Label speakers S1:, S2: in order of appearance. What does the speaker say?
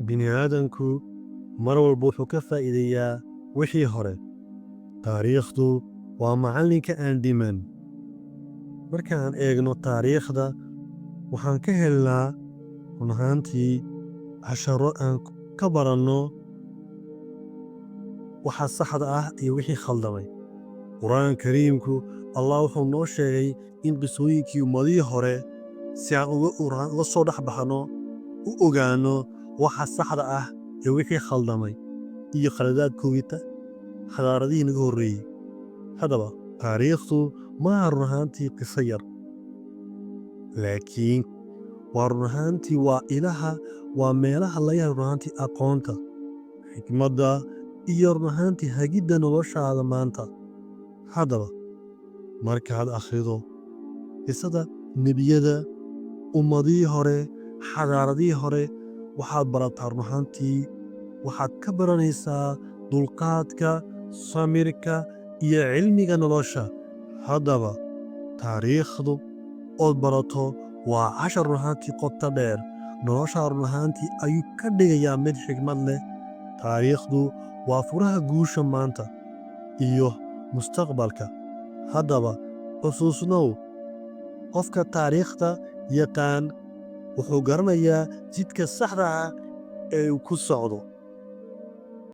S1: bini'aadanku mar walba wuxuu ka faa'iideeyaa wixii hore. Taariikhdu waa macallinka aan dhiman. Markaan eegno taariikhda, waxaan ka helnaa run ahaantii casharo aan ka baranno waxa saxda ah iyo wixii khaldamay. Qur'aanka Kariimku, Allah wuxuu noo sheegay in qisooyinkii ummadihii hore si aan uga soo dhex baxno, u ogaanno waxa saxda ah iyo wixii khaldamay iyo khaladaadkoodii xadaaradihii naga horreeyey. Haddaba, taariikhdu maaha run ahaantii qiso yar, laakiin waa run ahaantii waa meelaha laga helo run ahaantii aqoonta, xikmadda iyo run ahaantii hagidda noloshaada maanta. Haddaba, markaad akhrido qisada nebiyada, ummadihii hore, xadaaradihii hore, waxaad barataa run ahaantii waxaad ka baranaysaa dulqaadka, samirka iyo cilmiga nolosha. Haddaba, taariikhdu ood barato waa cashar run ahaantii qoto dheer. Noloshaa run ahaantii ayuu ka dhigayaa mid xikmad leh. Taariikhdu waa furaha guusha maanta iyo mustaqbalka. Haddaba, xusuusnow, qofka taariikhda yaqaan wuxuu garanayaa jidka saxda ah ee uu ku socdo.